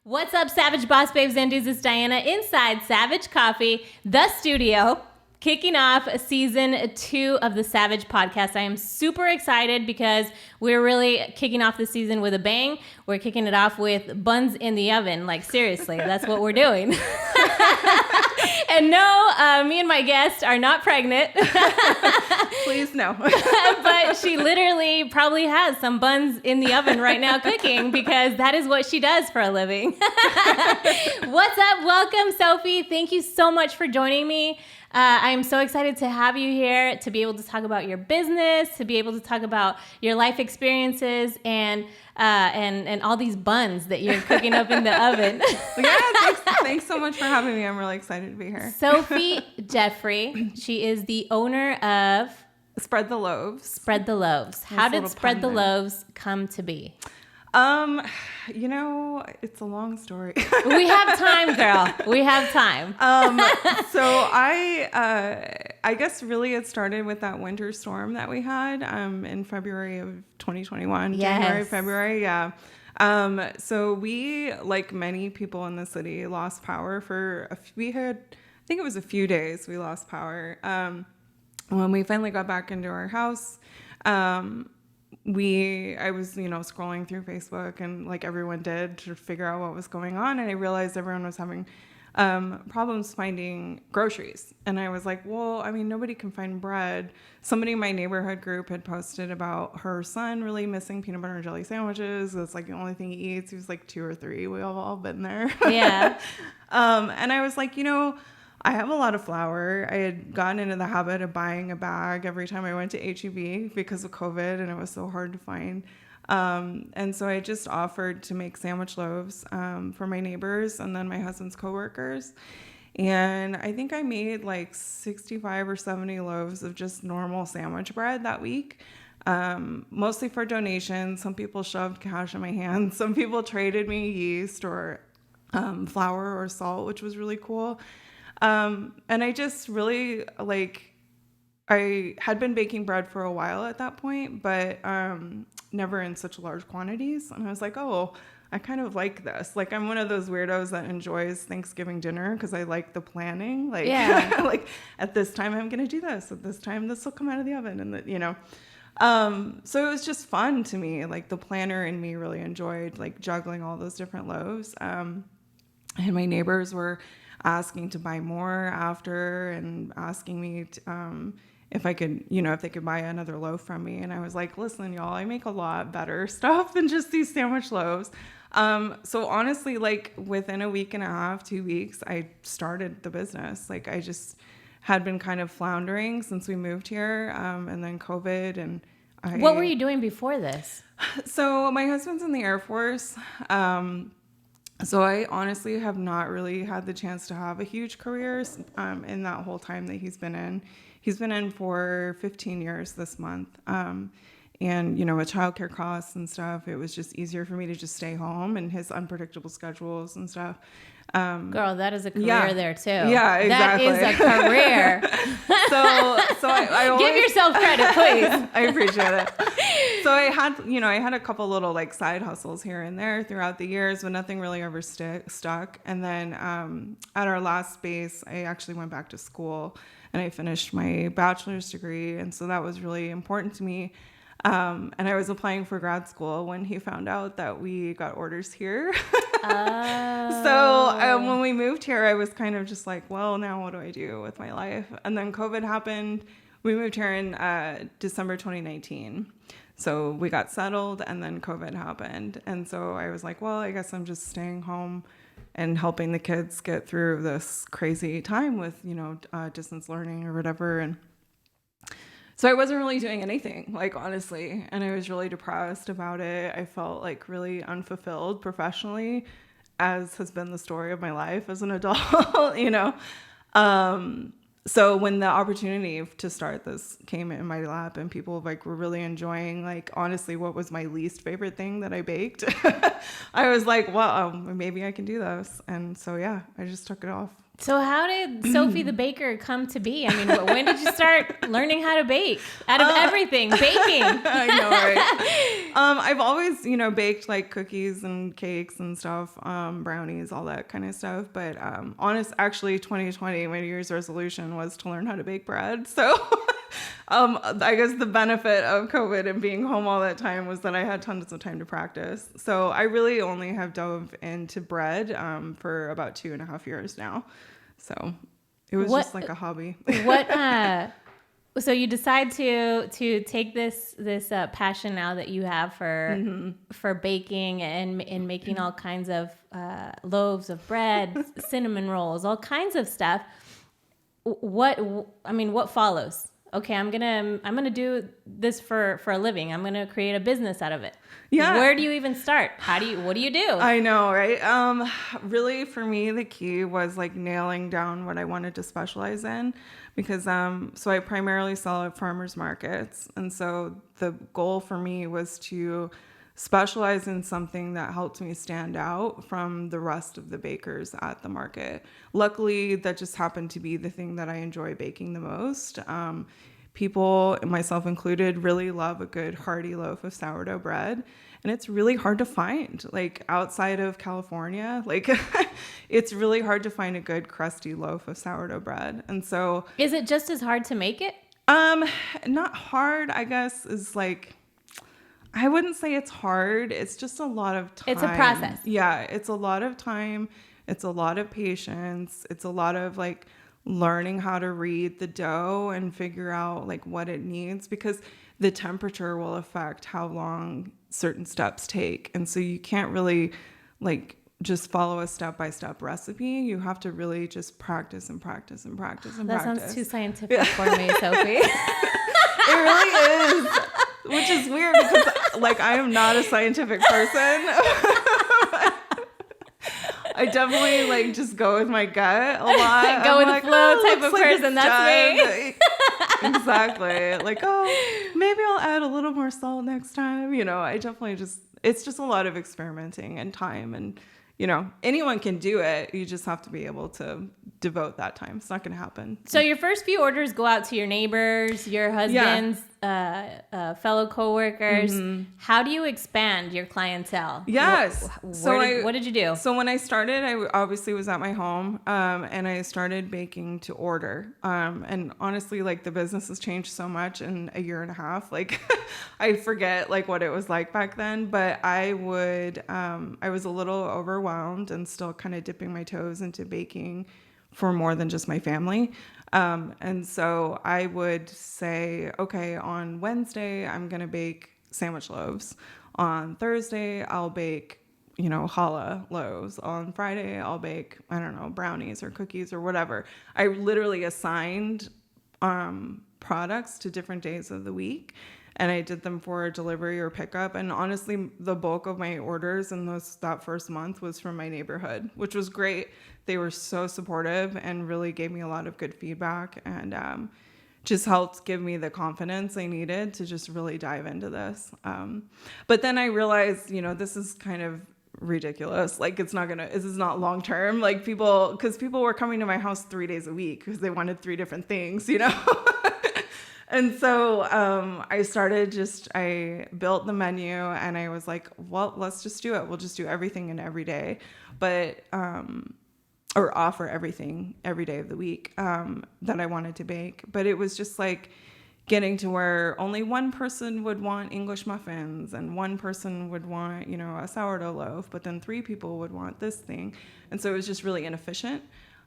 What's up, Savage Boss Babes and Dudes? It's Diana inside Savage Coffee, the studio, kicking off season 2 of the Savage podcast. I am super excited because we're really kicking off the season with a bang. We're kicking it off with buns in the oven. Like, seriously, that's what we're doing. And no, me and my guest are not pregnant. Please, no. But she literally probably has some buns in the oven right now cooking because that is what she does for a living. What's up? Welcome, Sophie. Thank you so much for joining me. I'm so excited to have you here, to be able to talk about your business, to be able to talk about your life experiences and all these buns that you're cooking up in the oven. Yeah, thanks so much for having me. I'm really excited to be here. Sophie Jeffrey. She is the owner of Spread the Loaves. Spread the Loaves. How did Spread the Loaves come to be? It's a long story. We have time, girl. We have time. So I guess really it started with that winter storm that we had in February of 2021. Yes. January, February, yeah. So we, like many people in the city, lost power I think it was a few days we lost power. When we finally got back into our house, I was, scrolling through Facebook and like everyone did to figure out what was going on. And I realized everyone was having problems finding groceries. And I was like, well, I mean, nobody can find bread. Somebody in my neighborhood group had posted about her son really missing peanut butter and jelly sandwiches. That's like the only thing he eats. He was like 2 or 3. We all been there. Yeah. And I was like, I have a lot of flour. I had gotten into the habit of buying a bag every time I went to H-E-B because of COVID and it was so hard to find. And so I just offered to make sandwich loaves for my neighbors and then my husband's coworkers. And I think I made like 65 or 70 loaves of just normal sandwich bread that week, mostly for donations. Some people shoved cash in my hands. Some people traded me yeast or flour or salt, which was really cool. And I just really I had been baking bread for a while at that point, but never in such large quantities. And I was like, oh, I kind of like this. Like, I'm one of those weirdos that enjoys Thanksgiving dinner because I like the planning. Like, yeah. Like at this time I'm going to do this. At this time this will come out of the oven. And so it was just fun to me. Like the planner in me really enjoyed like juggling all those different loaves. And my neighbors were asking to buy more after and asking me if I could, if they could buy another loaf from me. And I was like, listen, y'all, I make a lot better stuff than just these sandwich loaves. So honestly, like within a week and a half, 2 weeks, I started the business. Like I just had been kind of floundering since we moved here. And then COVID and What were you doing before this? So my husband's in the Air Force. So I honestly have not really had the chance to have a huge career in that whole time that he's been in. He's been in for 15 years this month. And, with childcare costs and stuff, it was just easier for me to just stay home and his unpredictable schedules and stuff. Girl, that is a career there too. Yeah, exactly. That is a career. So I always, give yourself credit, please. I appreciate it. So I had a couple little like side hustles here and there throughout the years, but nothing really ever stuck. And then at our last space, I actually went back to school and I finished my bachelor's degree. And so that was really important to me. And I was applying for grad school when he found out that we got orders here. Oh. So when we moved here, I was kind of just like, well, now what do I do with my life? And then COVID happened. We moved here in December 2019. So we got settled and then COVID happened. And so I was like, well, I guess I'm just staying home and helping the kids get through this crazy time with, distance learning or whatever. And so I wasn't really doing anything, like, honestly. And I was really depressed about it. I felt like really unfulfilled professionally, as has been the story of my life as an adult, So when the opportunity to start this came in my lap and people like were really enjoying, like, honestly, what was my least favorite thing that I baked, I was like, well, maybe I can do this. And so, yeah, I just took it off. So how did Sophie the Baker come to be? I mean, when did you start learning how to bake? Out of everything, baking. I know, right? I've always, baked like cookies and cakes and stuff, brownies, all that kind of stuff. But actually, 2020, my New Year's resolution was to learn how to bake bread. So I guess the benefit of COVID and being home all that time was that I had tons of time to practice. So I really only have dove into bread for about 2.5 years now. So it was just like a hobby. So you decide to take this passion now that you have for baking and making all kinds of loaves of bread, cinnamon rolls, all kinds of stuff. What follows? Okay, I'm gonna do this for a living. I'm gonna create a business out of it. Yeah. Where do you even start? What do you do? I know, right? Really, for me, the key was like nailing down what I wanted to specialize in, because so I primarily sell at farmers markets, and so the goal for me was to specialize in something that helped me stand out from the rest of the bakers at the market. Luckily, that just happened to be the thing that I enjoy baking the most. People, myself included, really love a good hearty loaf of sourdough bread. And it's really hard to find, like outside of California, like it's really hard to find a good crusty loaf of sourdough bread. And so... Is it just as hard to make it? Not hard, I guess, is like... I wouldn't say it's hard. It's just a lot of time. It's a process. Yeah, it's a lot of time. It's a lot of patience. It's a lot of like learning how to read the dough and figure out like what it needs, because the temperature will affect how long certain steps take. And so you can't really like just follow a step-by-step recipe. You have to really just practice and practice and practice and practice. That sounds too scientific for me, Sophie. It really is. Which is weird because like I am not a scientific person. I definitely like just go with my gut a lot. Go with the flow type of person. That's me. Exactly. Like, maybe I'll add a little more salt next time. I definitely it's just a lot of experimenting and time, and anyone can do it. You just have to be able to devote that time. It's not going to happen. So your first few orders go out to your neighbors, your husband's fellow coworkers. Mm-hmm. How do you expand your clientele? Yes. What did you do? So when I started, I obviously was at my home, and I started baking to order. And honestly, like the business has changed so much in a year and a half. Like I forget like what it was like back then, but I was a little overwhelmed and still kind of dipping my toes into baking for more than just my family. And so I would say, okay, on Wednesday, I'm going to bake sandwich loaves. On Thursday, I'll bake, challah loaves. On Friday, I'll bake, I don't know, brownies or cookies or whatever. I literally assigned products to different days of the week, and I did them for delivery or pickup. And honestly, the bulk of my orders in that first month was from my neighborhood, which was great. They were so supportive and really gave me a lot of good feedback, and just helped give me the confidence I needed to just really dive into this. But then I realized, this is kind of ridiculous. Like this is not long term. Like because people were coming to my house 3 days a week because they wanted 3 different things, And so I built the menu, and I was like, well, let's just do it. We'll just do everything and every day, or offer everything every day of the week that I wanted to bake. But it was just like getting to where only one person would want English muffins, and one person would want, a sourdough loaf, but then 3 people would want this thing. And so it was just really inefficient.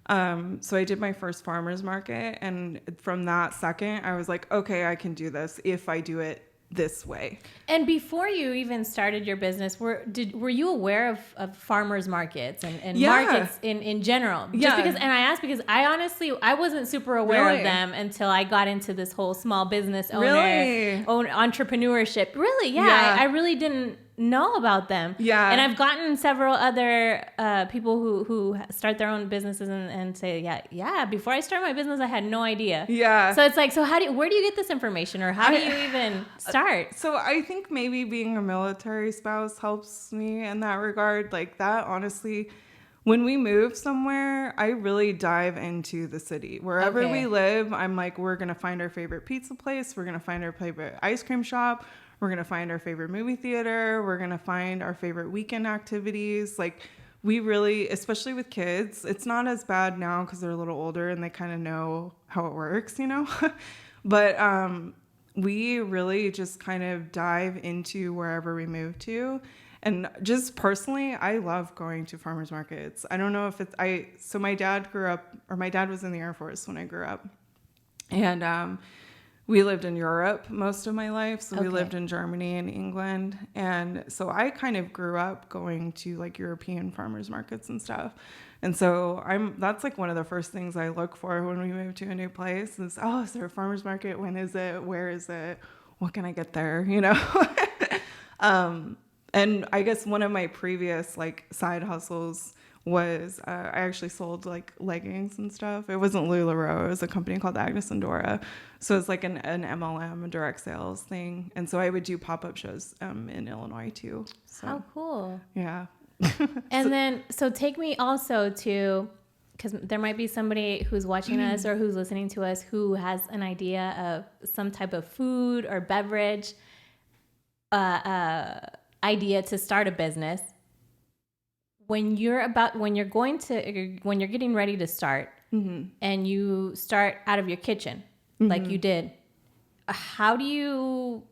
So I did my first farmer's market, and from that second, I was like, okay, I can do this if I do it this way. And before you even started your business, were you aware of farmers markets and markets in general? Just because, and I asked because I wasn't super aware of them until I got into this whole small business entrepreneurship. Really? Yeah. I really didn't know about them. Yeah. And I've gotten several other people who start their own businesses and say, before I started my business, I had no idea. Yeah. So it's like, where do you get this information, or how do you even start? So I think maybe being a military spouse helps me in that regard. Like that honestly when we move somewhere, I really dive into the city. Wherever we live, I'm like, we're going to find our favorite pizza place. We're going to find our favorite ice cream shop. We're going to find our favorite movie theater. We're going to find our favorite weekend activities. Like, we really, especially with kids, it's not as bad now because they're a little older and they kind of know how it works, you know? But we really just kind of dive into wherever we move to. And just personally, I love going to farmers markets. I don't know if so my dad was in the Air Force when I grew up. And we lived in Europe most of my life. So we lived in Germany and England. And so I kind of grew up going to like European farmers markets and stuff. And so that's like one of the first things I look for when we move to a new place is, is there a farmers market? When is it? Where is it? What can I get there? You know? And I guess one of my previous like side hustles was I actually sold like leggings and stuff. It wasn't LuLaRoe. It was a company called Agnes and Dora. So it's like an MLM, a direct sales thing. And so I would do pop-up shows in Illinois too. So, how cool. Yeah. And so take me also to, because there might be somebody who's watching us or who's listening to us who has an idea of some type of food or beverage idea to start a business. When you're getting ready to start and you start out of your kitchen like you did, how do you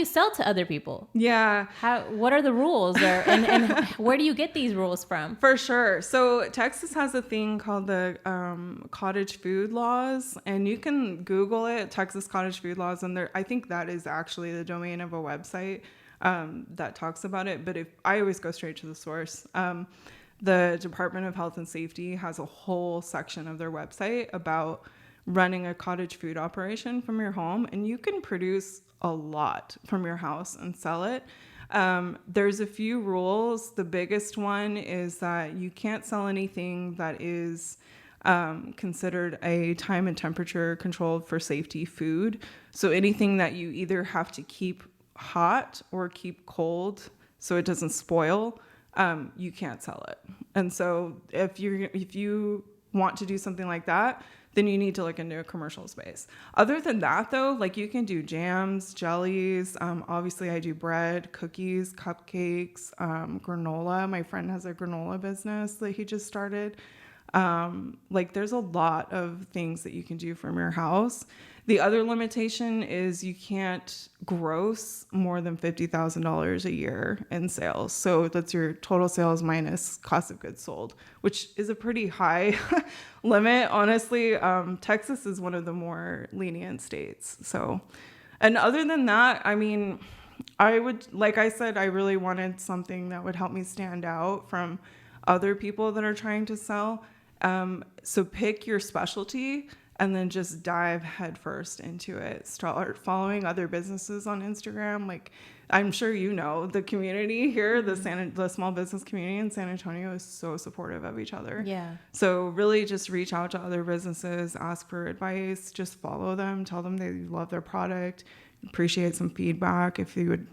sell to other people? Yeah. What are the rules and where do you get these rules from? For sure. So Texas has a thing called the cottage food laws, and you can Google it, Texas cottage food laws, and I think that is actually the domain of a website that talks about it. But I always go straight to the source. The Department of Health and Safety has a whole section of their website about running a cottage food operation from your home, and you can produce a lot from your house and sell it. There's a few rules. The biggest one is that you can't sell anything that is considered a time and temperature controlled for safety food. So anything that you either have to keep hot or keep cold so it doesn't spoil, you can't sell it. And so if you want to do something like that, then you need to look into a commercial space. Other than that, though, like you can do jams, jellies. Obviously, I do bread, cookies, cupcakes, granola. My friend has a granola business that he just started. Like there's a lot of things that you can do from your house. The other limitation is you can't gross more than $50,000 a year in sales. So that's your total sales minus cost of goods sold, which is a pretty high limit. Honestly, Texas is one of the more lenient states. So, and other than that, I mean, like I said, I really wanted something that would help me stand out from other people that are trying to sell. So pick your specialty and then just dive headfirst into it. Start following other businesses on Instagram. Like I'm sure you know, the community here, the small business community in San Antonio is so supportive of each other. Yeah. So really just reach out to other businesses, ask for advice, just follow them, tell them they love their product, appreciate some feedback if you would,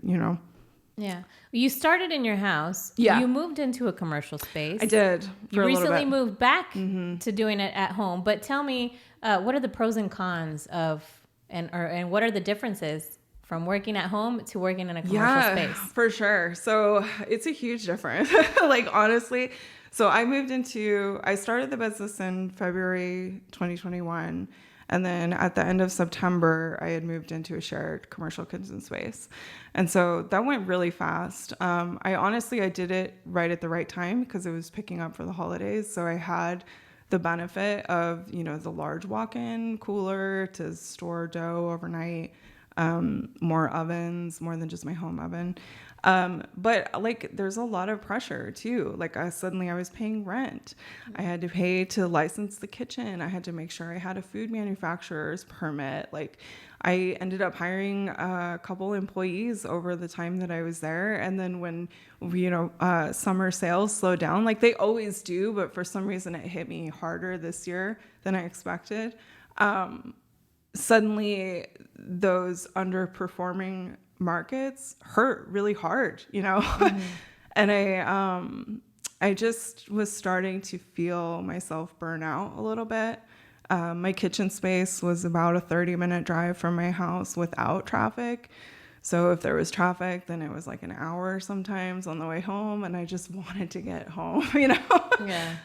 Yeah. You started in your house. Yeah. You moved into a commercial space. I did. You recently moved back to doing it at home. But tell me, what are the pros and cons of, and what are the differences from working at home to working in a commercial space? For sure. So it's a huge difference. Like, honestly. So I started the business in February 2021. And then at the end of September, I had moved into a shared commercial kitchen space. And so that went really fast. I did it right at the right time because it was picking up for the holidays. So I had the benefit of, the large walk-in cooler to store dough overnight, more ovens, more than just my home oven. But like, there's a lot of pressure too. Like suddenly I was paying rent. I had to pay to license the kitchen. I had to make sure I had a food manufacturer's permit. Like I ended up hiring a couple employees over the time that I was there. And then when, summer sales slowed down, like they always do, but for some reason it hit me harder this year than I expected. Suddenly those underperforming markets hurt really hard, And I just was starting to feel myself burn out a little bit. My kitchen space was about a 30-minute drive from my house without traffic. So if there was traffic, then it was like an hour sometimes on the way home, and I just wanted to get home, you know? Yeah.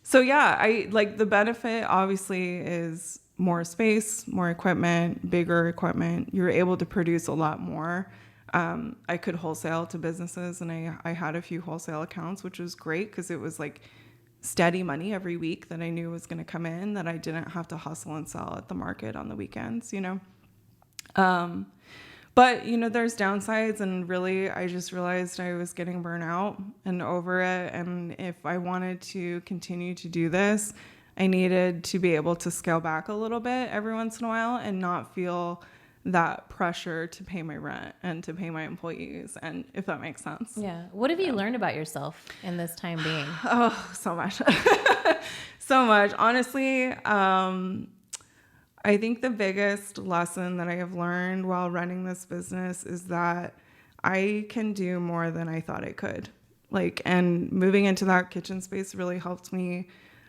So yeah, I like the benefit obviously is more space, more equipment, bigger equipment. You're able to produce a lot more. I could wholesale to businesses, and I had a few wholesale accounts, which was great because it was like steady money every week that I knew was going to come in, that I didn't have to hustle and sell at the market on the weekends, you know? But, you know, there's downsides, and really I just realized I was getting burnt out and over it. And if I wanted to continue to do this, I needed to be able to scale back a little bit every once in a while and not feel that pressure to pay my rent and to pay my employees, and if that makes sense. Yeah. What have you learned about yourself in this time being? Oh, so much. So much. Honestly, I think the biggest lesson that I have learned while running this business is that I can do more than I thought I could. Like, and moving into that kitchen space really helped me.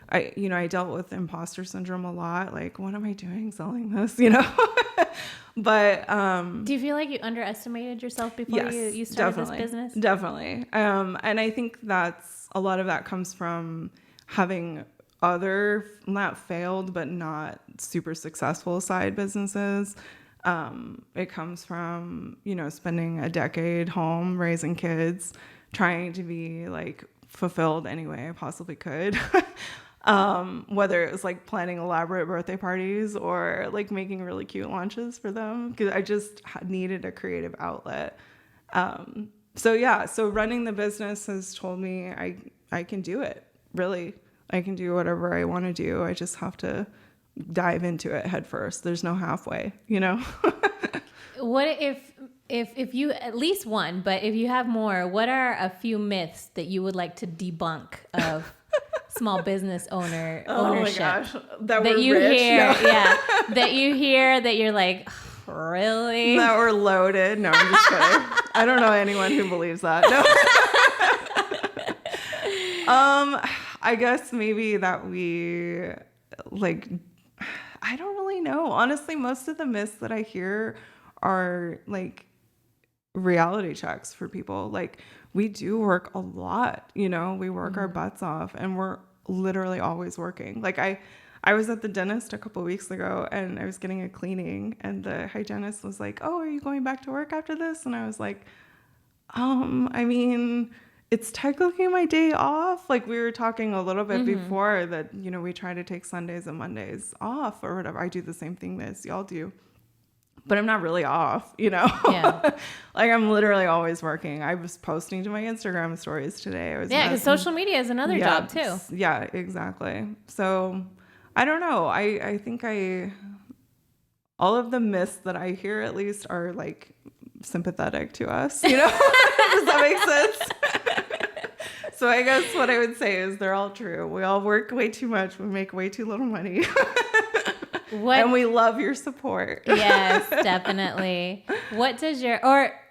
I dealt with imposter syndrome a lot. Like, what am I doing selling this, you know? But do you feel like you underestimated yourself before you started this business? Definitely. And I think that's a lot of that comes from having other not failed but not super successful side businesses. It comes from, you know, spending a decade home raising kids, trying to be like fulfilled any way I possibly could. Whether it was like planning elaborate birthday parties or like making really cute lunches for them, because I just needed a creative outlet. So running the business has told me I can do it. Really, I can do whatever I want to do. I just have to dive into it head first. There's no halfway, you know? What if you, at least one, but if you have more, what are a few myths that you would like to debunk of small business ownership? Oh my gosh. That you rich? hear, No. yeah, that you hear that you're like, really? That we're loaded. No, I'm just kidding. I don't know anyone who believes that. No. I guess maybe that we like, I don't really know. Honestly, most of the myths that I hear are like reality checks for people. Like, we do work a lot, you know, we work our butts off, and we're literally always working. Like, I was at the dentist a couple of weeks ago, and I was getting a cleaning, and the hygienist was like, "Oh, are you going back to work after this?" And I was like, I mean, it's technically my day off. Like, we were talking a little bit before that, you know, we try to take Sundays and Mondays off or whatever. I do the same thing as y'all do. But I'm not really off, you know? Yeah. Like, I'm literally always working. I was posting to my Instagram stories today. Because social media is another job too. Yeah, exactly. So I don't know. I think all of the myths that I hear at least are like sympathetic to us, you know? Does that make sense? So I guess what I would say is they're all true. We all work way too much. We make way too little money. And we love your support. Yes, definitely. What does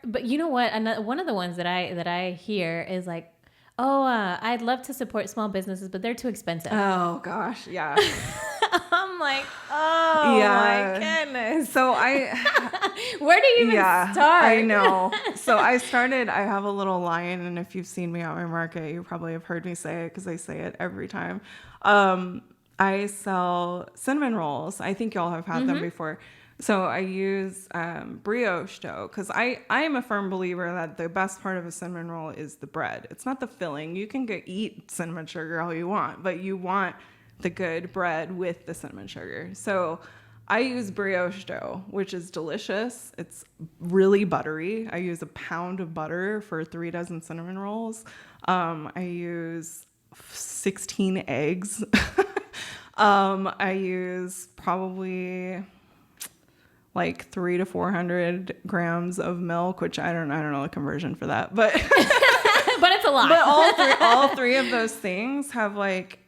but you know what? One of the ones that I hear is like, oh, I'd love to support small businesses, but they're too expensive. Oh gosh. Yeah. I'm like, oh my goodness. So where do you even start? I know. So I have a little line, and if you've seen me at my market, you probably have heard me say it because I say it every time. I sell cinnamon rolls. I think y'all have had them before. So I use brioche dough because I am a firm believer that the best part of a cinnamon roll is the bread. It's not the filling. You can eat cinnamon sugar all you want, but you want the good bread with the cinnamon sugar. So I use brioche dough, which is delicious. It's really buttery. I use a pound of butter for 3 dozen cinnamon rolls. I use 16 eggs. I use probably like 300 to 400 grams of milk, which I don't know the conversion for that, but but it's a lot. But all three of those things have like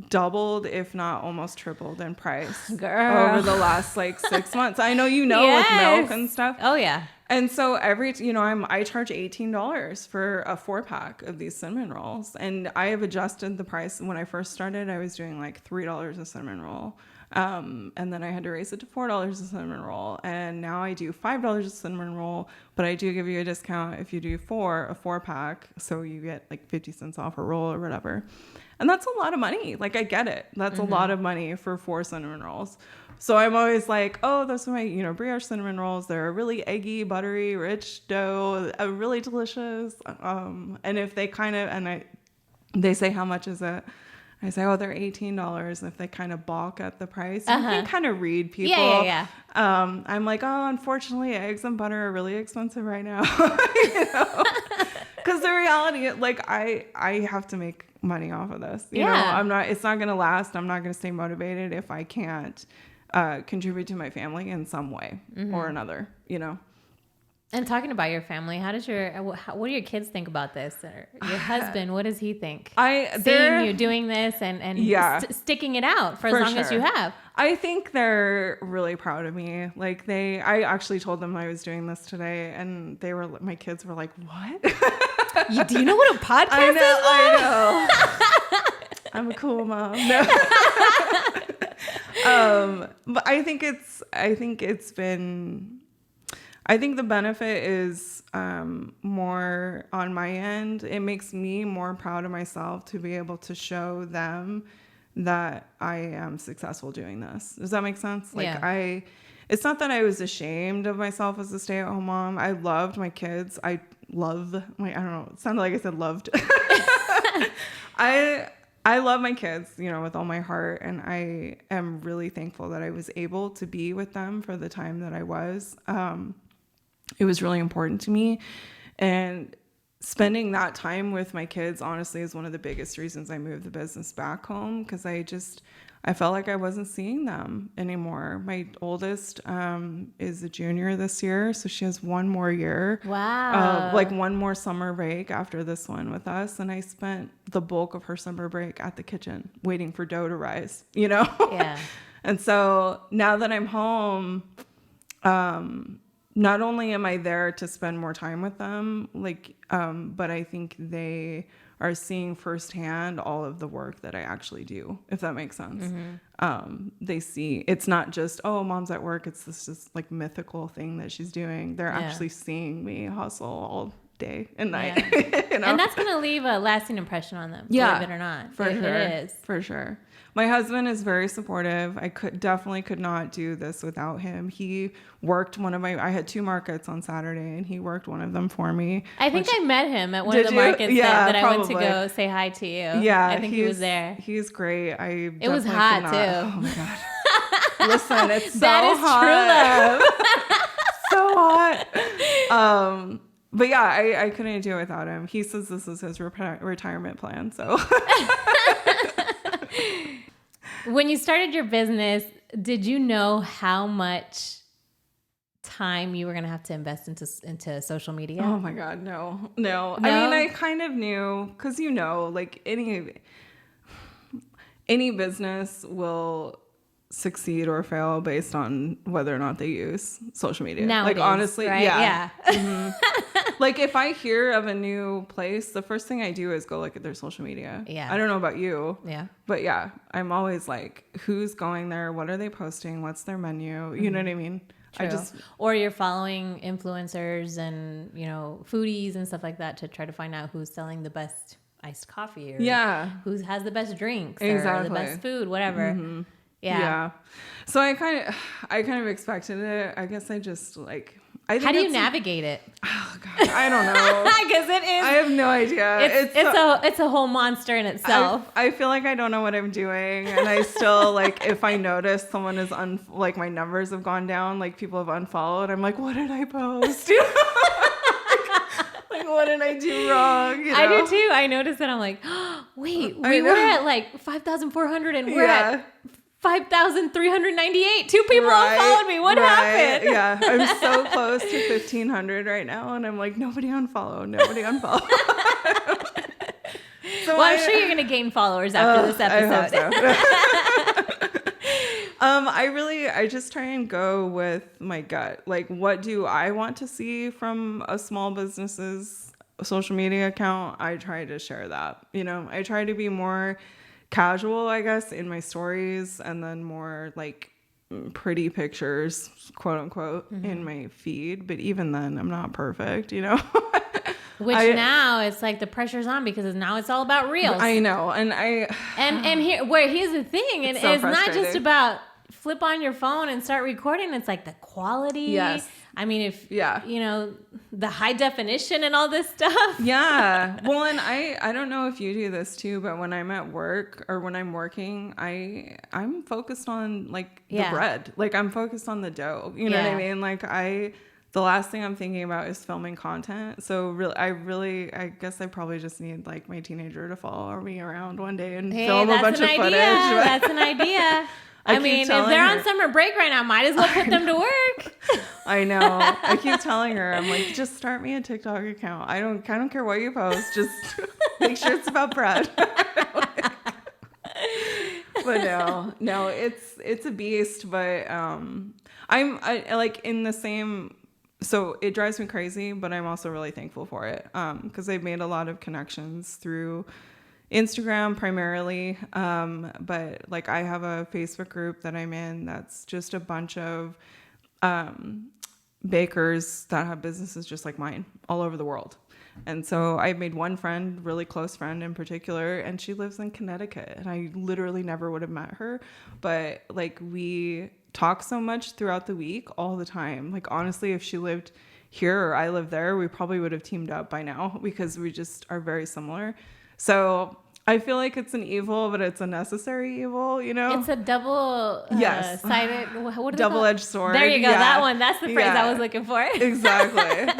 doubled, if not almost tripled in price over the last like 6 months. I know, with milk and stuff. Oh yeah. And so I charge $18 for a 4-pack of these cinnamon rolls. And I have adjusted the price. When I first started, I was doing like $3 a cinnamon roll. And then I had to raise it to $4 a cinnamon roll. And now I do $5 a cinnamon roll, but I do give you a discount if you do a 4-pack. So you get like 50 cents off a roll or whatever. And that's a lot of money. Like, I get it. That's a lot of money for 4 cinnamon rolls. So I'm always like, oh, those are my, brioche cinnamon rolls. They're really eggy, buttery, rich dough, really delicious. And if they they say, how much is it? I say, oh, they're $18. And if they kind of balk at the price, you can kind of read people. Yeah. I'm like, oh, unfortunately, eggs and butter are really expensive right now. Because the reality, like, I have to make money off of this. You know, it's not going to last. I'm not going to stay motivated if I can't contribute to my family in some way or another, And talking about your family, what do your kids think about this? Or your husband, what does he think? Seeing you doing this and sticking it out for as long as you have. I think they're really proud of me. Like I actually told them I was doing this today, and my kids were like, "What? Do you know what a podcast is?" I know. I'm a cool mom. No. But I think the benefit is more on my end. It makes me more proud of myself to be able to show them that I am successful doing this. Does that make sense? Like it's not that I was ashamed of myself as a stay-at-home mom. I loved my kids. I don't know, it sounded like I said loved. I love my kids, with all my heart, and I am really thankful that I was able to be with them for the time that I was. It was really important to me, and spending that time with my kids, honestly, is one of the biggest reasons I moved the business back home, because I felt like I wasn't seeing them anymore. My oldest is a junior this year, so she has one more year. Wow. Like one more summer break after this one with us, and I spent the bulk of her summer break at the kitchen waiting for dough to rise, Yeah. And so now that I'm home, not only am I there to spend more time with them, but I think they are seeing firsthand all of the work that I actually do, if that makes sense. They see it's not just, oh, mom's at work. It's this just like mythical thing that she's doing. They're actually seeing me hustle all day and night. And that's going to leave a lasting impression on them, believe it or not. For sure. It is. For sure. My husband is very supportive. I definitely could not do this without him. He worked I had 2 markets on Saturday, and he worked one of them for me. I think I met him at one of the markets that I went to go say hi to you. Yeah. I think he was there. He's great. It was hot too. Oh my God. Listen, it's so that is hot. So hot. But yeah, I couldn't do it without him. He says this is his retirement plan. So when you started your business, did you know how much time you were going to have to invest into social media? Oh my God, no. I mean, I kind of knew, because like any business will succeed or fail based on whether or not they use social media. Nowadays, like honestly, right? Yeah. Like if I hear of a new place, the first thing I do is go look at their social media. Yeah. I don't know about you. Yeah. But yeah, I'm always like, who's going there? What are they posting? What's their menu? You know what I mean? True. Or you're following influencers and, foodies and stuff like that to try to find out who's selling the best iced coffee, or who has the best drinks, or the best food, whatever. Mm-hmm. Yeah. So I kind of expected it. I guess I just how do you navigate it? Oh God, I don't know. Because it is. I have no idea. It's a whole monster in itself. I feel like I don't know what I'm doing, and I still if I notice someone is my numbers have gone down, like people have unfollowed. I'm like, what did I post? What did I do wrong? I do too. I noticed that. I'm like, oh, wait, we were at 5,400 and we're at 5,398. 2 people unfollowed me. What happened? Yeah, I'm so close to 1,500 right now, and I'm like, nobody unfollowed. So I'm sure you're gonna gain followers after this episode. I hope so. I just try and go with my gut. Like, what do I want to see from a small business's social media account? I try to share that. I try to be more casual, I guess, in my stories, and then more like pretty pictures, quote unquote, in my feed. But even then, I'm not perfect, Which now it's like the pressure's on because now it's all about reels. I know, and here's the thing, and so it's not just about flip on your phone and start recording. It's like the quality. Yes. I mean, the high definition and all this stuff. Yeah. Well, and I don't know if you do this too, but when I'm at work or when I'm working, I'm focused on like the bread. Like I'm focused on the dough. You know what I mean? Like the last thing I'm thinking about is filming content. So I guess I probably just need like my teenager to follow me around one day and film a bunch of footage. That's an idea. I mean, if they're on summer break right now, might as well put them to work. I know. I keep telling her, I'm like, just start me a TikTok account. I don't care what you post. Just make sure it's about bread. But no, it's a beast. But I like in the same. So it drives me crazy, but I'm also really thankful for it because I've made a lot of connections through Instagram primarily. But like I have a Facebook group that I'm in that's just a bunch of bakers that have businesses just like mine all over the world. And so I made one friend, really close friend in particular, and she lives in Connecticut. And I literally never would have met her. But like we talk so much throughout the week all the time. Like honestly, if she lived here or I live there, we probably would have teamed up by now because we just are very similar. So I feel like it's an evil, but it's a necessary evil, It's a double-sided, what is double-edged sword. There you go, that one. That's the phrase I was looking for. Exactly.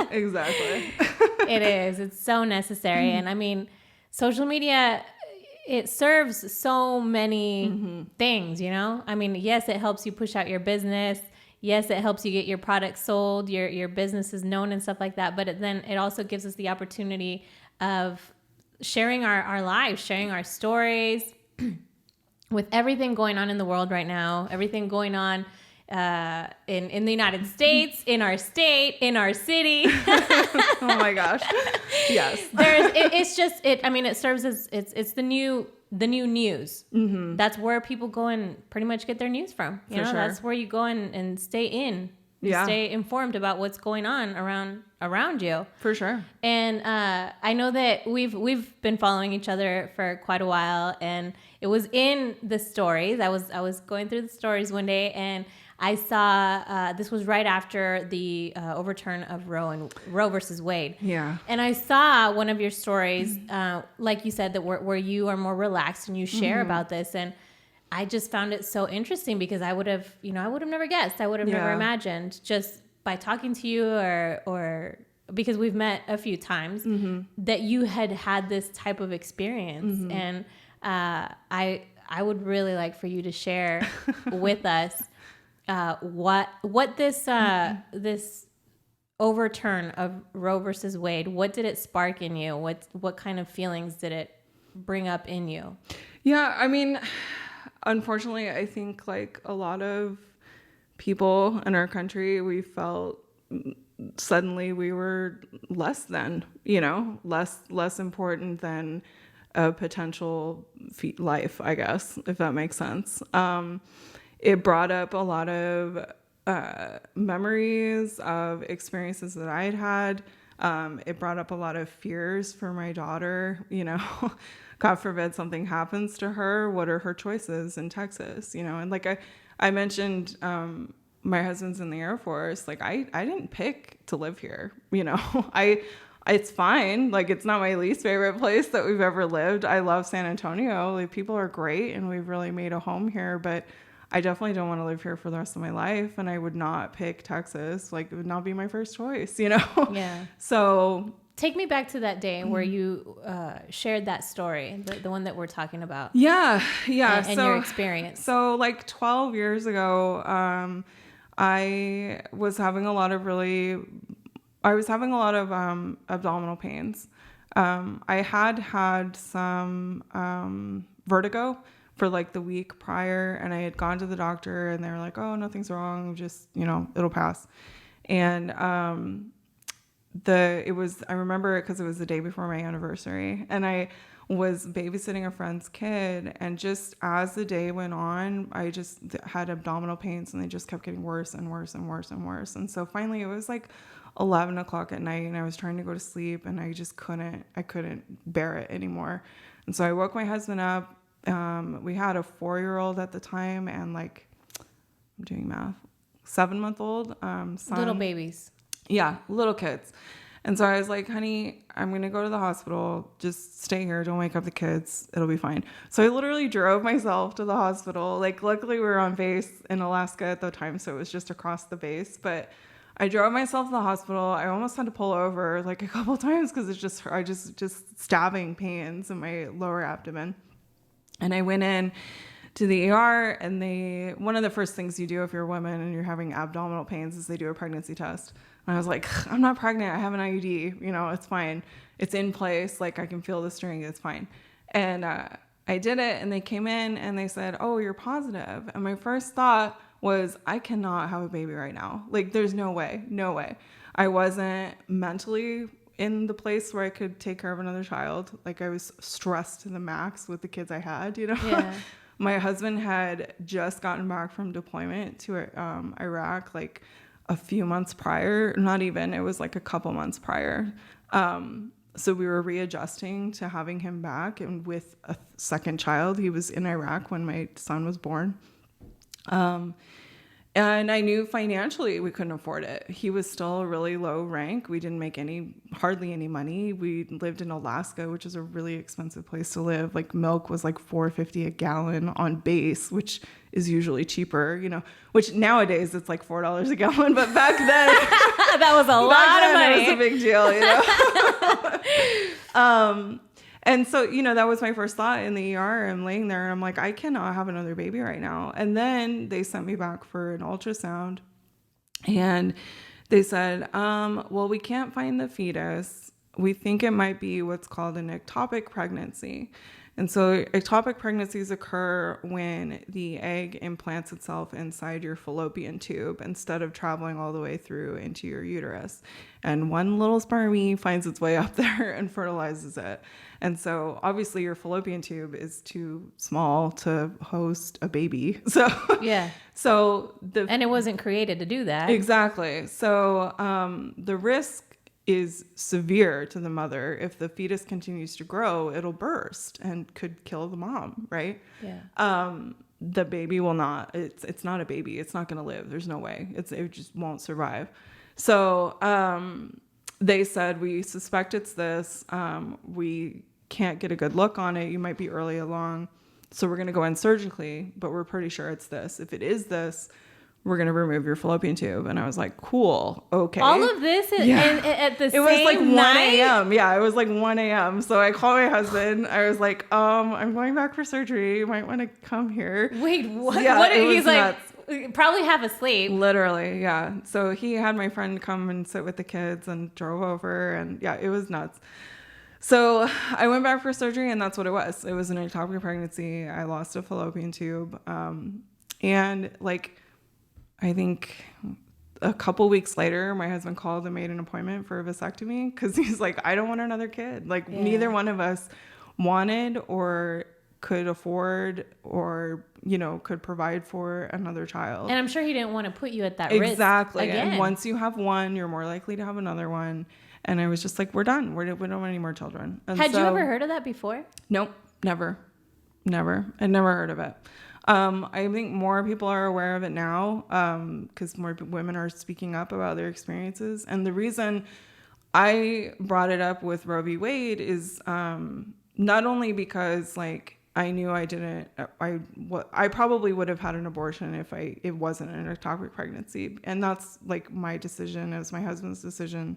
It is. It's so necessary. And I mean, social media, it serves so many things, I mean, yes, it helps you push out your business. Yes, it helps you get your product sold, your business is known and stuff like that. But then it also gives us the opportunity of sharing our lives, sharing our stories with everything going on in the world right now, everything going on in the United States, in our state, in our city. Oh my gosh. Yes. It serves as, it's the new news. Mm-hmm. That's where people go and pretty much get their news from. Sure. That's where you go and stay informed about what's going on around you. For sure. And I know that we've been following each other for quite a while, and it was in the stories. I was going through the stories one day, and I saw this was right after the overturn of Roe versus Wade. Yeah. And I saw one of your stories, like you said, that where you are more relaxed and you share about this, and I just found it so interesting because I would have never guessed. I would have never imagined just by talking to you or because we've met a few times that you had this type of experience. And I would really like for you to share with us what this overturn of Roe versus Wade, what did it spark in you? What kind of feelings did it bring up in you? Yeah, I mean, unfortunately, I think like a lot of people in our country, we felt suddenly we were less than, less important than a potential life, I guess, if that makes sense. It brought up a lot of memories of experiences that I had. It brought up a lot of fears for my daughter, God forbid something happens to her. What are her choices in Texas? And like I mentioned, my husband's in the Air Force. Like I didn't pick to live here. It's fine. Like it's not my least favorite place that we've ever lived. I love San Antonio. Like people are great and we've really made a home here, but I definitely don't want to live here for the rest of my life. And I would not pick Texas. Like it would not be my first choice, Yeah. So take me back to that day where you shared that story, the one that we're talking about. Yeah. And your experience. So like 12 years ago, I was having a lot of abdominal pains. I had some vertigo for like the week prior, and I had gone to the doctor and they were like, oh, nothing's wrong, just, it'll pass. And I remember it because it was the day before my anniversary, and I was babysitting a friend's kid, and just as the day went on, I just had abdominal pains, and they just kept getting worse and worse and worse and worse. And so finally it was like 11 o'clock at night, and I was trying to go to sleep, and I just couldn't bear it anymore. And so I woke my husband up. We had a 4-year-old at the time, and like, I'm doing math, 7-month-old son. Little babies. Yeah, little kids. And so I was like, honey, I'm going to go to the hospital. Just stay here. Don't wake up the kids. It'll be fine. So I literally drove myself to the hospital. Like, luckily we were on base in Alaska at the time, so it was just across the base. But I drove myself to the hospital. I almost had to pull over like a couple times because I just stabbing pains in my lower abdomen. And I went in to the ER, and one of the first things you do if you're a woman and you're having abdominal pains is they do a pregnancy test. And I was like, I'm not pregnant. I have an IUD. It's fine. It's in place. Like, I can feel the string. It's fine. And I did it, and they came in and they said, oh, you're positive. And my first thought was, I cannot have a baby right now. Like, there's no way. No way. I wasn't mentally in the place where I could take care of another child. Like, I was stressed to the max with the kids I had, Yeah. My husband had just gotten back from deployment to Iraq, like a few months prior. Not even, it was like a couple months prior. So we were readjusting to having him back, and with a second child. He was in Iraq when my son was born. And I knew financially we couldn't afford it. He was still a really low rank. We didn't make hardly any money. We lived in Alaska, which is a really expensive place to live. Like, milk was like $4.50 a gallon on base, which is usually cheaper, which nowadays it's like $4 a gallon. But back then, that was a lot of money. It was a big deal, And so, that was my first thought in the ER. I'm laying there and I'm like, I cannot have another baby right now. And then they sent me back for an ultrasound, and they said, well, we can't find the fetus. We think it might be what's called an ectopic pregnancy. And so ectopic pregnancies occur when the egg implants itself inside your fallopian tube instead of traveling all the way through into your uterus. And one little spermie finds its way up there and fertilizes it. And so obviously your fallopian tube is too small to host a baby. So yeah. And it wasn't created to do that. Exactly. So the risk is severe to the mother. If the fetus continues to grow, it'll burst and could kill the mom, right? Yeah. The baby will not. It's not a baby. It's not going to live. There's no way. It just won't survive. So they said, we suspect it's this. We can't get a good look on it. You might be early along. So we're going to go in surgically, but we're pretty sure it's this. If it is this, we're going to remove your fallopian tube. And I was like, cool. Okay. All of this at the same night? It was like 1 night? a.m. Yeah, it was like 1 a.m. So I called my husband. I was like, I'm going back for surgery. You might want to come here. Wait, what? Yeah, what? it was He's nuts. like, probably half asleep. Literally, yeah. So he had my friend come and sit with the kids and drove over. And yeah, it was nuts. So I went back for surgery, and that's what it was. It was an ectopic pregnancy. I lost a fallopian tube. And like, I think a couple weeks later, my husband called and made an appointment for a vasectomy because he's like, I don't want another kid. Like, neither one of us wanted or could afford or, could provide for another child. And I'm sure he didn't want to put you at that risk. Exactly. Again. And once you have one, you're more likely to have another one. And I was just like, we're done. We don't want any more children. And Had you ever heard of that before? Nope. Never. I'd never heard of it. I think more people are aware of it now because more women are speaking up about their experiences. And the reason I brought it up with Roe v. Wade is not only because like I knew I probably would have had an abortion if it wasn't an ectopic pregnancy. And that's like my decision. It was my husband's decision.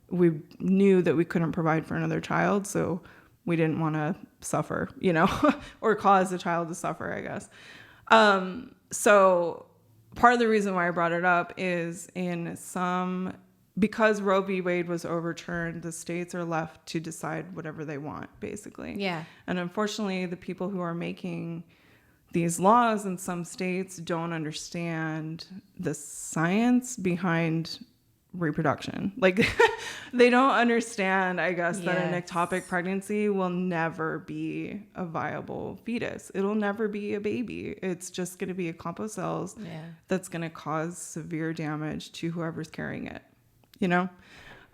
We knew that we couldn't provide for another child, so we didn't want to suffer, or cause the child to suffer, I guess. So part of the reason why I brought it up is because Roe v. Wade was overturned, the states are left to decide whatever they want, basically. Yeah. And unfortunately, the people who are making these laws in some states don't understand the science behind reproduction. Like they don't understand, I guess, that an ectopic pregnancy will never be a viable fetus. It'll never be a baby. It's just going to be a clump of cells that's going to cause severe damage to whoever's carrying it, you know?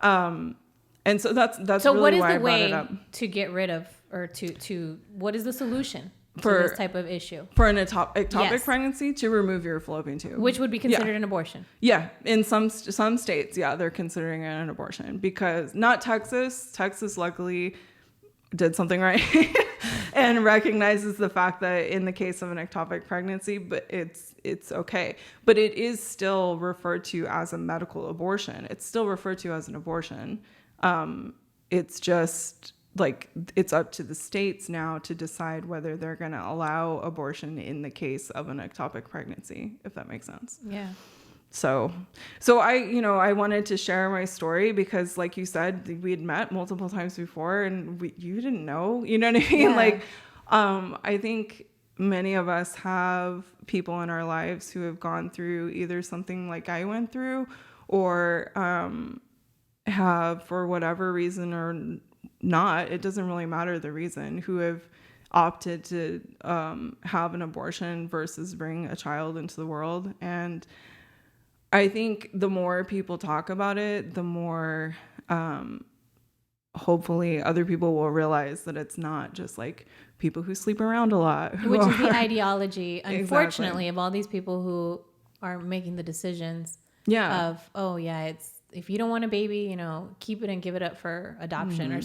And so that's so really what is why the I brought it way up. to get rid of, or to what is the solution to this type of issue? For an ectopic pregnancy, to remove your fallopian tube. Which would be considered an abortion. Yeah. In some states, they're considering it an abortion, because not Texas. Texas luckily did something right and recognizes the fact that in the case of an ectopic pregnancy, but it's okay. But it is still referred to as a medical abortion. It's still referred to as an abortion. It's just like, it's up to the states now to decide whether they're going to allow abortion in the case of an ectopic pregnancy, if that makes sense. Yeah. So I wanted to share my story because, like you said, we had met multiple times before and you didn't know, you know what I mean? Yeah. I think many of us have people in our lives who have gone through either something like I went through, or have, for whatever reason or not, it doesn't really matter the reason, who have opted to have an abortion versus bring a child into the world. And I think the more people talk about it, the more hopefully other people will realize that it's not just like people who sleep around a lot. Which is the ideology, unfortunately, of all these people who are making the decisions of, it's, if you don't want a baby, keep it and give it up for adoption, or,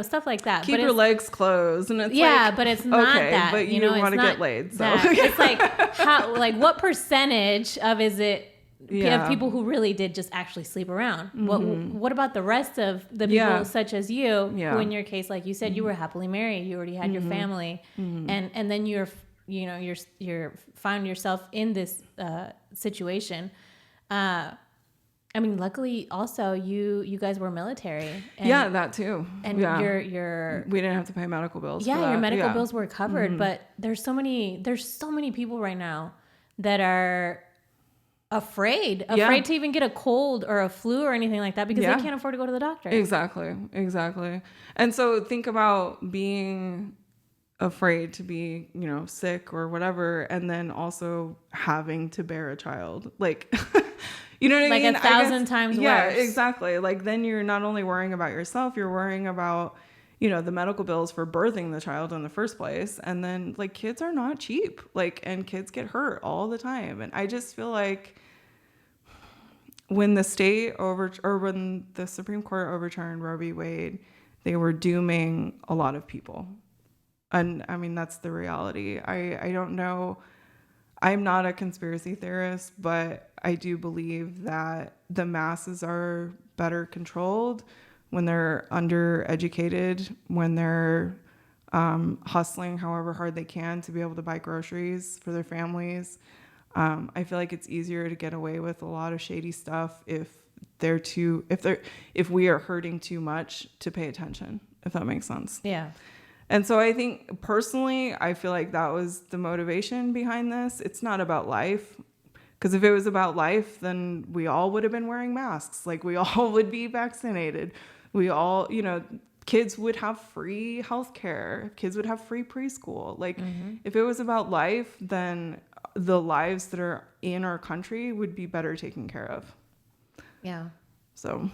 stuff like that. Keep your legs closed. And it's but it's not that. But you want to get laid. So it's like, what percentage of is it of people who really did just actually sleep around? What about the rest of the people such as you, who in your case, like you said, you were happily married, you already had your family, and then you're found yourself in this situation. I mean, luckily, also you guys were military. And, that too. And we didn't have to pay medical bills. Yeah, your medical bills were covered. But there's so many people right now that are afraid to even get a cold or a flu or anything like that, because they can't afford to go to the doctor. Exactly. And so think about being afraid to be, sick or whatever, and then also having to bear a child. Like, you know what I mean? Like 1,000 times worse. Yeah, exactly. Like, then you're not only worrying about yourself, you're worrying about, the medical bills for birthing the child in the first place. And then, like, kids are not cheap. Like, and kids get hurt all the time. And I just feel like when the when the Supreme Court overturned Roe v. Wade, they were dooming a lot of people. And I mean, that's the reality. I don't know. I'm not a conspiracy theorist, but I do believe that the masses are better controlled when they're undereducated, when they're hustling however hard they can to be able to buy groceries for their families. I feel like it's easier to get away with a lot of shady stuff if we are hurting too much to pay attention, if that makes sense. Yeah. And so I think personally, I feel like that was the motivation behind this. It's not about life. Because if it was about life, then we all would have been wearing masks. Like, we all would be vaccinated. We all, kids would have free healthcare. Kids would have free preschool. Like, if it was about life, then the lives that are in our country would be better taken care of. Yeah. So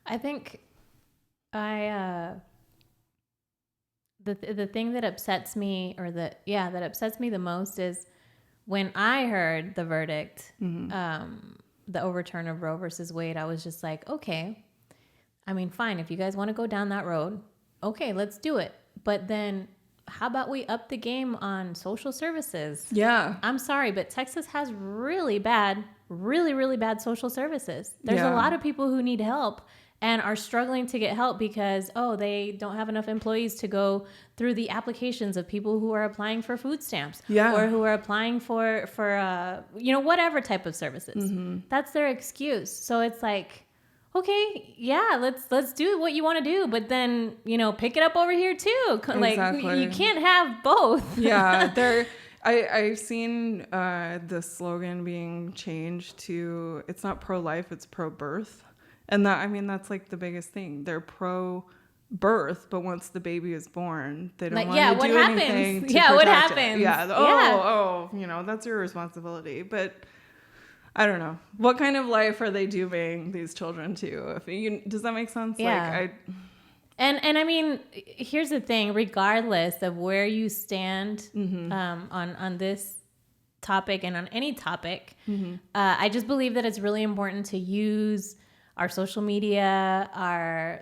I think the thing that upsets me, that upsets me the most, is when I heard the verdict, the overturn of Roe versus Wade. I was just like, okay, I mean, fine, if you guys want to go down that road, okay, let's do it. But then how about we up the game on social services? Yeah. I'm sorry, but Texas has really bad social services. There's a lot of people who need help and are struggling to get help because, they don't have enough employees to go through the applications of people who are applying for food stamps or who are applying for whatever type of services. That's their excuse. So it's like, okay, let's do what you want to do, but then, pick it up over here too. Like, you can't have both. Yeah. I've seen the slogan being changed to, it's not pro-life, it's pro-birth. And that, I mean, that's like the biggest thing. They're pro-birth, but once the baby is born, they don't want to do anything to protect it. Yeah, you know, that's your responsibility. But I don't know. What kind of life are they doing these children to? Does that make sense? Yeah. And I mean, here's the thing, regardless of where you stand on this topic and on any topic, I just believe that it's really important to use our social media, I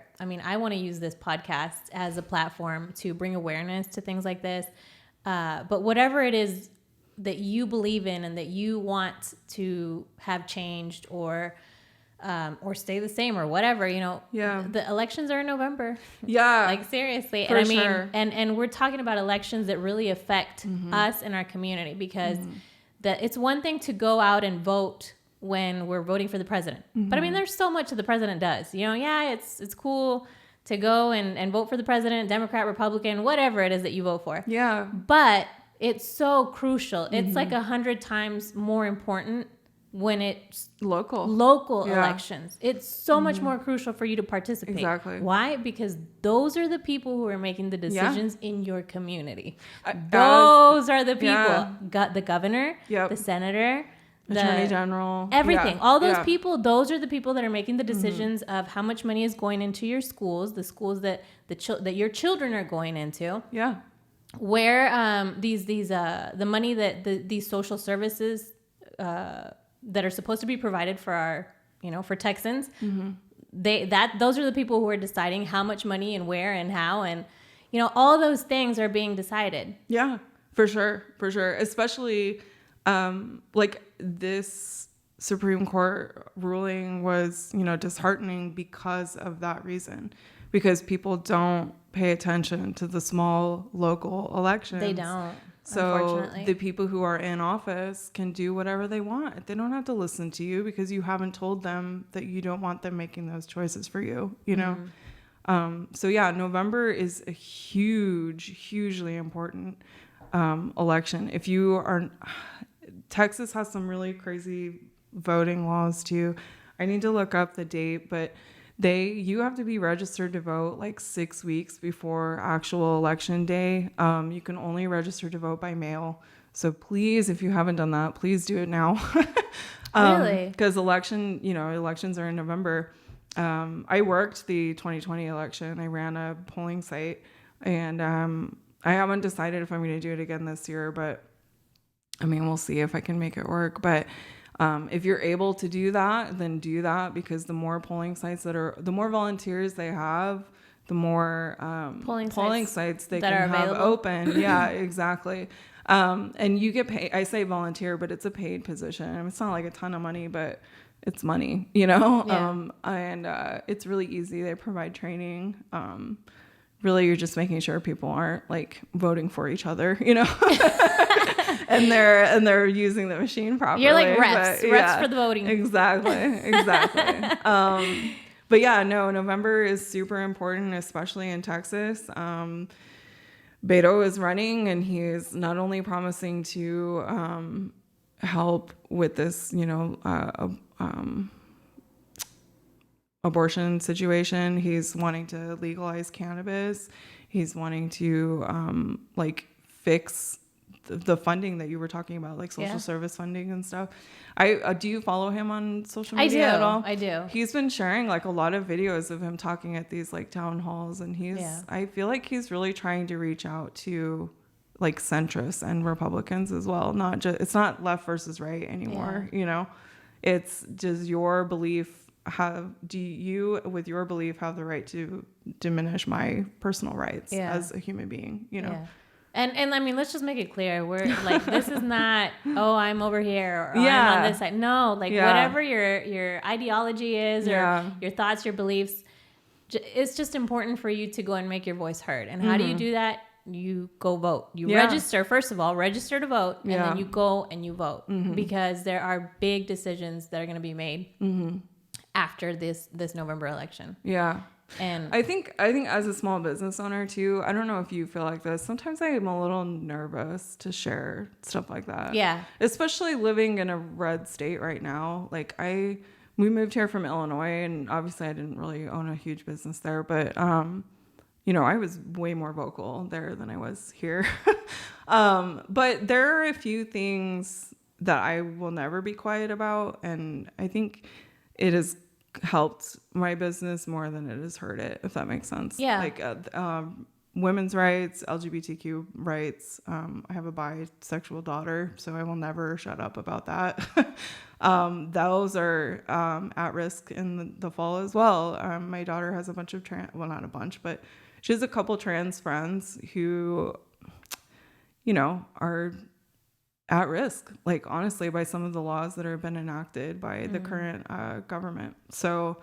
want to use this podcast as a platform to bring awareness to things like this. But whatever it is that you believe in and that you want to have changed or stay the same or whatever, you know, the elections are in November. Yeah. Like seriously. And I mean, and we're talking about elections that really affect us and our community, because it's one thing to go out and vote when we're voting for the president. But I mean, there's so much that the president does, you know, it's cool to go and vote for the president, Democrat, Republican, whatever it is that you vote for. Yeah. But it's so crucial. It's like 100 times more important when it's local elections. It's so much more crucial for you to participate. Exactly. Why? Because those are the people who are making the decisions in your community. Those are the people. Got the governor, the senator, Attorney General, everything. All those people, those are the people that are making the decisions of how much money is going into your schools, the schools that that your children are going into. Yeah. Where the money that these social services that are supposed to be provided for our, you know, for Texans, those are the people who are deciding how much money and where and how, and you know, all those things are being decided. Yeah, for sure. Especially like this Supreme Court ruling was, you know, disheartening because of that reason, because people don't pay attention to the small local elections. They don't. So the people who are in office can do whatever they want. They don't have to listen to you because you haven't told them that you don't want them making those choices for you, you know? So yeah, November is a hugely important election. If you are, Texas has some really crazy voting laws too. I need to look up the date, but you have to be registered to vote like 6 weeks before actual election day. You can only register to vote by mail. So please, if you haven't done that, please do it now. Really? Because elections are in November. I worked the 2020 election. I ran a polling site, and I haven't decided if I'm going to do it again this year, but I mean, we'll see if I can make it work. But if you're able to do that, then do that, because the more polling sites the more volunteers they have, the more polling sites they can have open. Yeah, exactly. And you get paid. I say volunteer, but it's a paid position. It's not like a ton of money, but it's money, you know? Yeah. And it's really easy. They provide training. Really, you're just making sure people aren't like voting for each other, you know? and they're using the machine properly. You're like refs for the voting. Exactly. But yeah, no, November is super important, especially in Texas. Beto is running, and he is not only promising to help with this, you know, abortion situation. He's wanting to legalize cannabis. He's wanting to fix the funding that you were talking about, like social service funding and stuff. Do you follow him on social media at all? I do. He's been sharing like a lot of videos of him talking at these like town halls, and I feel like he's really trying to reach out to like centrists and Republicans as well. It's not left versus right anymore. You know, it's just your belief. Do you, with your belief, have the right to diminish my personal rights as a human being? You know. Yeah. And I mean, let's just make it clear. We're like, this is not, I'm over here or I'm on this side. No, like whatever your ideology is or your thoughts, your beliefs, it's just important for you to go and make your voice heard. And how do you do that? You go vote. You register, first of all, register to vote, and then you go and you vote, because there are big decisions that are going to be made after this November election. Yeah. And I think as a small business owner too, I don't know if you feel like this. Sometimes I am a little nervous to share stuff like that. Yeah. Especially living in a red state right now. Like we moved here from Illinois, and obviously I didn't really own a huge business there, but I was way more vocal there than I was here. But there are a few things that I will never be quiet about, and I think it has helped my business more than it has hurt it, if that makes sense. Yeah. Like women's rights, LGBTQ rights. I have a bisexual daughter, so I will never shut up about that. Those are at risk in the fall as well. My daughter has a bunch of not a bunch, but she has a couple trans friends who, are at risk, like honestly, by some of the laws that have been enacted by the current government. So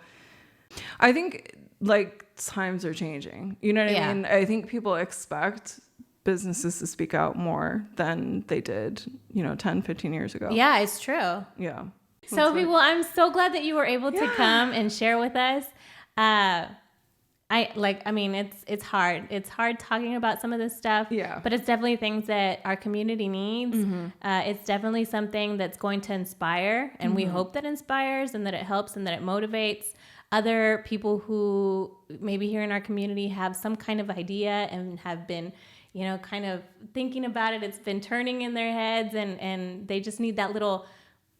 I think like times are changing. You know what I mean? I think people expect businesses to speak out more than they did, 10, 15 years ago. Yeah, it's true. Yeah. Sophie, well, I'm so glad that you were able to come and share with us. It's hard. It's hard talking about some of this stuff. Yeah. But it's definitely things that our community needs. Mm-hmm. It's definitely something that's going to inspire, and we hope that inspires and that it helps and that it motivates other people who maybe here in our community have some kind of idea and have been, kind of thinking about it. It's been turning in their heads, and they just need that little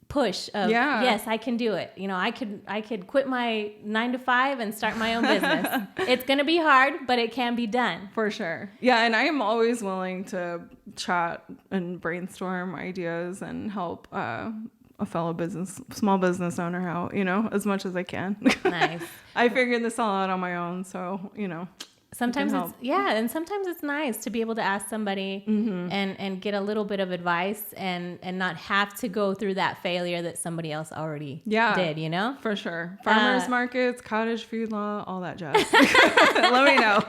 push of yes, I can do it. I could quit my 9-to-5 and start my own business. It's going to be hard, but it can be done. For sure. Yeah. And I am always willing to chat and brainstorm ideas and help a fellow small business owner out, as much as I can. Nice. I figured this all out on my own. So, sometimes and sometimes it's nice to be able to ask somebody and get a little bit of advice and not have to go through that failure that somebody else already did, For sure. Farmers markets, cottage food law, all that jazz. Let me know.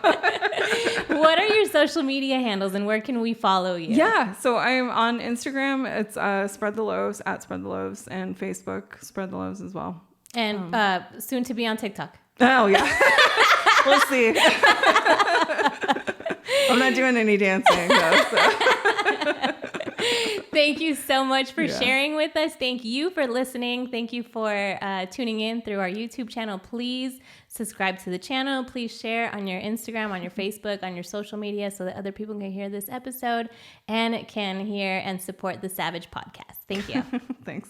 What are your social media handles and where can we follow you? Yeah. So I'm on Instagram. It's Spread the Loaves, @SpreadTheLoaves, and Facebook, Spread the Loaves as well. And soon to be on TikTok. Oh, yeah. We'll see. I'm not doing any dancing, though. So. Thank you so much for sharing with us. Thank you for listening. Thank you for tuning in through our YouTube channel. Please subscribe to the channel. Please share on your Instagram, on your Facebook, on your social media so that other people can hear this episode and can hear and support the Savage Podcast. Thank you. Thanks.